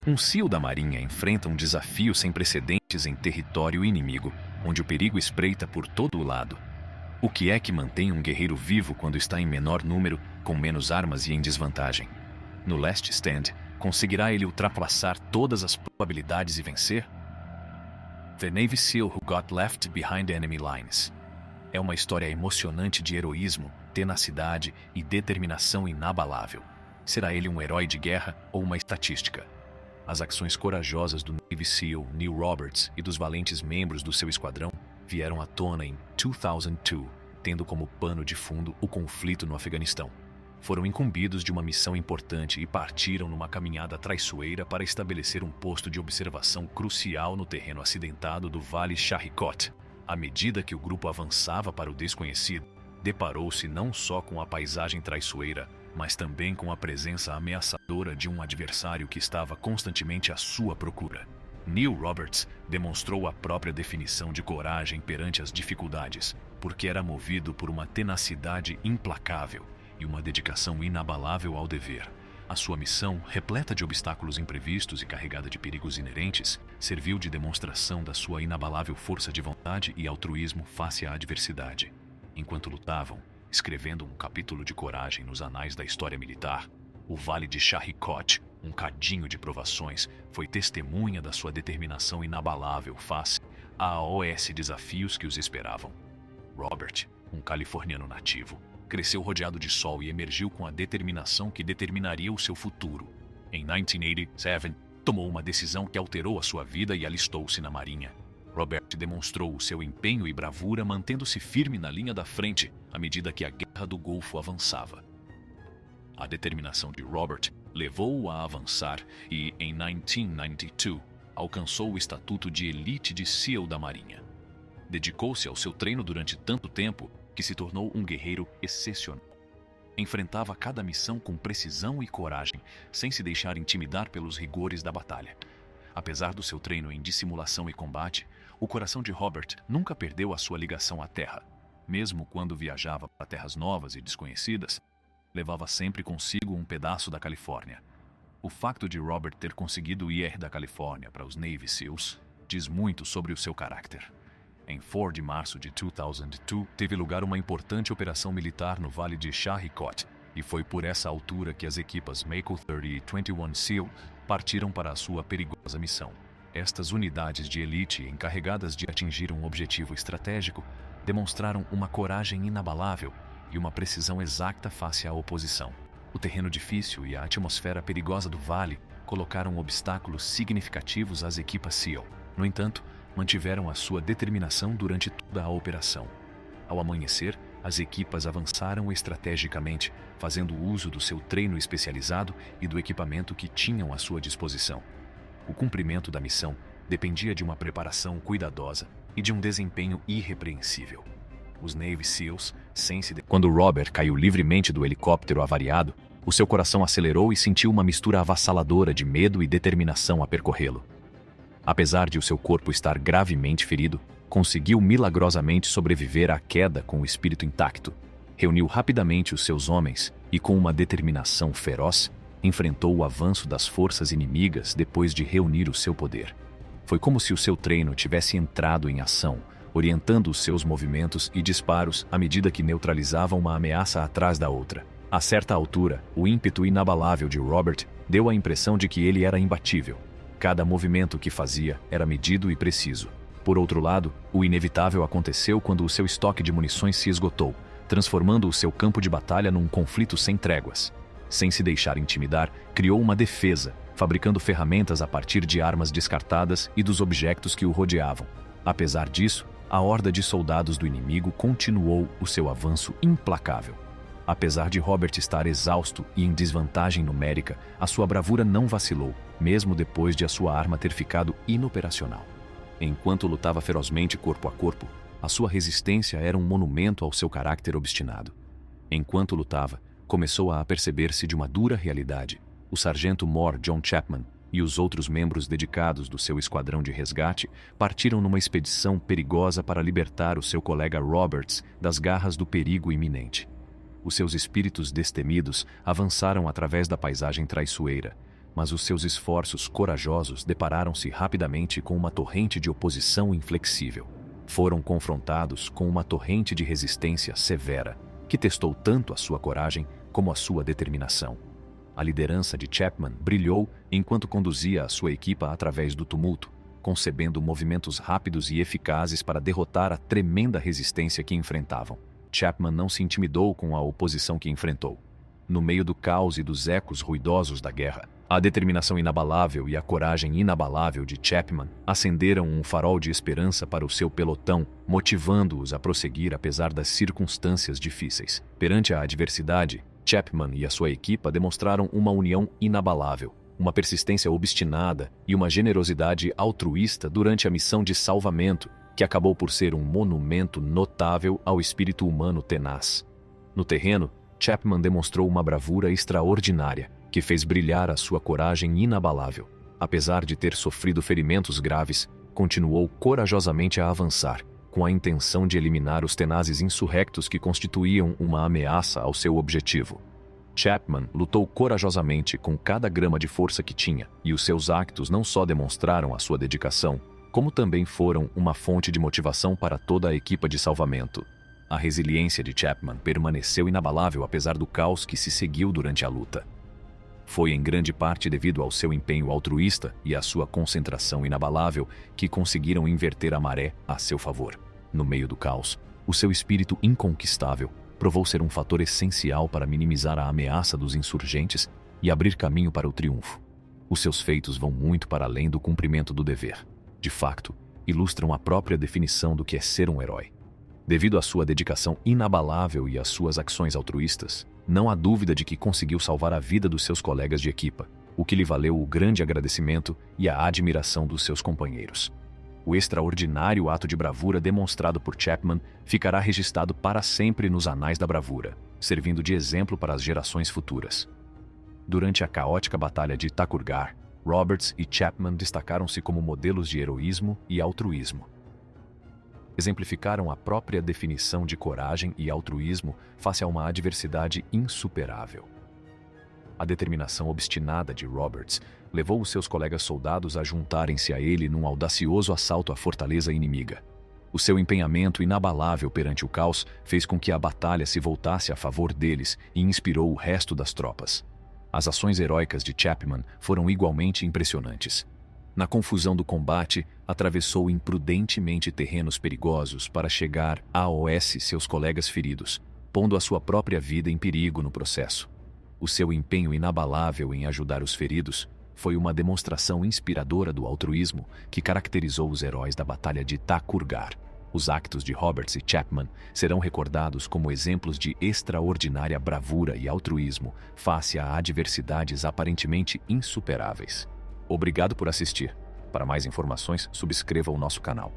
Um SEAL da Marinha enfrenta um desafio sem precedentes em território inimigo, onde o perigo espreita por todo o lado. O que é que mantém um guerreiro vivo quando está em menor número, com menos armas e em desvantagem? No Last Stand, conseguirá ele ultrapassar todas as probabilidades e vencer? The Navy SEAL Who Got Left Behind Enemy Lines. É uma história emocionante de heroísmo, tenacidade e determinação inabalável. Será ele um herói de guerra ou uma estatística? As ações corajosas do Navy SEAL Neil Roberts e dos valentes membros do seu esquadrão vieram à tona em 2002, tendo como pano de fundo o conflito no Afeganistão. Foram incumbidos de uma missão importante e partiram numa caminhada traiçoeira para estabelecer um posto de observação crucial no terreno acidentado do Vale Sharikot. À medida que o grupo avançava para o desconhecido, deparou-se não só com a paisagem traiçoeira, mas também com a presença ameaçadora de um adversário que estava constantemente à sua procura. Neil Roberts demonstrou a própria definição de coragem perante as dificuldades, porque era movido por uma tenacidade implacável e uma dedicação inabalável ao dever. A sua missão, repleta de obstáculos imprevistos e carregada de perigos inerentes, serviu de demonstração da sua inabalável força de vontade e altruísmo face à adversidade. Enquanto lutavam, escrevendo um capítulo de coragem nos anais da história militar, o Vale de Sharikot, um cadinho de provações, foi testemunha da sua determinação inabalável face a desafios que os esperavam. Robert, um californiano nativo, cresceu rodeado de sol e emergiu com a determinação que determinaria o seu futuro. Em 1987, tomou uma decisão que alterou a sua vida e alistou-se na Marinha. Robert demonstrou o seu empenho e bravura mantendo-se firme na linha da frente à medida que a Guerra do Golfo avançava. A determinação de Robert levou-o a avançar e, em 1992, alcançou o estatuto de elite de SEAL da Marinha. Dedicou-se ao seu treino durante tanto tempo que se tornou um guerreiro excepcional. Enfrentava cada missão com precisão e coragem, sem se deixar intimidar pelos rigores da batalha. Apesar do seu treino em dissimulação e combate, o coração de Robert nunca perdeu a sua ligação à terra. Mesmo quando viajava para terras novas e desconhecidas, levava sempre consigo um pedaço da Califórnia. O facto de Robert ter conseguido ir da Califórnia para os Navy SEALs diz muito sobre o seu caráter. Em 4 de março de 2002, teve lugar uma importante operação militar no Vale de Sharikot, e foi por essa altura que as equipas Mako 30 e 21 SEAL partiram para a sua perigosa missão. Estas unidades de elite, encarregadas de atingir um objetivo estratégico, demonstraram uma coragem inabalável e uma precisão exata face à oposição. O terreno difícil e a atmosfera perigosa do vale colocaram obstáculos significativos às equipas SEAL. No entanto, mantiveram a sua determinação durante toda a operação. Ao amanhecer, as equipas avançaram estrategicamente, fazendo uso do seu treino especializado e do equipamento que tinham à sua disposição. O cumprimento da missão dependia de uma preparação cuidadosa e de um desempenho irrepreensível. Os Navy SEALs, Quando Robert caiu livremente do helicóptero avariado, o seu coração acelerou e sentiu uma mistura avassaladora de medo e determinação a percorrê-lo. Apesar de o seu corpo estar gravemente ferido, conseguiu milagrosamente sobreviver à queda com o espírito intacto. Reuniu rapidamente os seus homens e, com uma determinação feroz, enfrentou o avanço das forças inimigas depois de reunir o seu poder. Foi como se o seu treino tivesse entrado em ação, orientando os seus movimentos e disparos à medida que neutralizava uma ameaça atrás da outra. A certa altura, o ímpeto inabalável de Robert deu a impressão de que ele era imbatível. Cada movimento que fazia era medido e preciso. Por outro lado, o inevitável aconteceu quando o seu estoque de munições se esgotou, transformando o seu campo de batalha num conflito sem tréguas. Sem se deixar intimidar, criou uma defesa, fabricando ferramentas a partir de armas descartadas e dos objetos que o rodeavam. Apesar disso, a horda de soldados do inimigo continuou o seu avanço implacável. Apesar de Robert estar exausto e em desvantagem numérica, a sua bravura não vacilou, mesmo depois de a sua arma ter ficado inoperacional. Enquanto lutava ferozmente corpo a corpo, a sua resistência era um monumento ao seu caráter obstinado. Enquanto lutava, começou a aperceber-se de uma dura realidade. O sargento Mor John Chapman e os outros membros dedicados do seu esquadrão de resgate partiram numa expedição perigosa para libertar o seu colega Roberts das garras do perigo iminente. Os seus espíritos destemidos avançaram através da paisagem traiçoeira, mas os seus esforços corajosos depararam-se rapidamente com uma torrente de oposição inflexível. Foram confrontados com uma torrente de resistência severa, que testou tanto a sua coragem como a sua determinação. A liderança de Chapman brilhou enquanto conduzia a sua equipa através do tumulto, concebendo movimentos rápidos e eficazes para derrotar a tremenda resistência que enfrentavam. Chapman não se intimidou com a oposição que enfrentou. No meio do caos e dos ecos ruidosos da guerra, a determinação inabalável e a coragem inabalável de Chapman acenderam um farol de esperança para o seu pelotão, motivando-os a prosseguir apesar das circunstâncias difíceis. Perante a adversidade, Chapman e a sua equipa demonstraram uma união inabalável, uma persistência obstinada e uma generosidade altruísta durante a missão de salvamento, que acabou por ser um monumento notável ao espírito humano tenaz. No terreno, Chapman demonstrou uma bravura extraordinária, que fez brilhar a sua coragem inabalável. Apesar de ter sofrido ferimentos graves, continuou corajosamente a avançar, com a intenção de eliminar os tenazes insurrectos que constituíam uma ameaça ao seu objetivo. Chapman lutou corajosamente com cada grama de força que tinha, e os seus actos não só demonstraram a sua dedicação, como também foram uma fonte de motivação para toda a equipa de salvamento. A resiliência de Chapman permaneceu inabalável apesar do caos que se seguiu durante a luta. Foi em grande parte devido ao seu empenho altruísta e à sua concentração inabalável que conseguiram inverter a maré a seu favor. No meio do caos, o seu espírito inconquistável provou ser um fator essencial para minimizar a ameaça dos insurgentes e abrir caminho para o triunfo. Os seus feitos vão muito para além do cumprimento do dever. De facto, ilustram a própria definição do que é ser um herói. Devido à sua dedicação inabalável e às suas ações altruístas, não há dúvida de que conseguiu salvar a vida dos seus colegas de equipa, o que lhe valeu o grande agradecimento e a admiração dos seus companheiros. O extraordinário ato de bravura demonstrado por Chapman ficará registrado para sempre nos anais da bravura, servindo de exemplo para as gerações futuras. Durante a caótica batalha de Takurgar, Roberts e Chapman destacaram-se como modelos de heroísmo e altruísmo. Exemplificaram a própria definição de coragem e altruísmo face a uma adversidade insuperável. A determinação obstinada de Roberts levou os seus colegas soldados a juntarem-se a ele num audacioso assalto à fortaleza inimiga. O seu empenhamento inabalável perante o caos fez com que a batalha se voltasse a favor deles e inspirou o resto das tropas. As ações heróicas de Chapman foram igualmente impressionantes. Na confusão do combate, atravessou imprudentemente terrenos perigosos para chegar a seus colegas feridos, pondo a sua própria vida em perigo no processo. O seu empenho inabalável em ajudar os feridos foi uma demonstração inspiradora do altruísmo que caracterizou os heróis da Batalha de Takurgar. Os actos de Roberts e Chapman serão recordados como exemplos de extraordinária bravura e altruísmo face a adversidades aparentemente insuperáveis. Obrigado por assistir. Para mais informações, subscreva o nosso canal.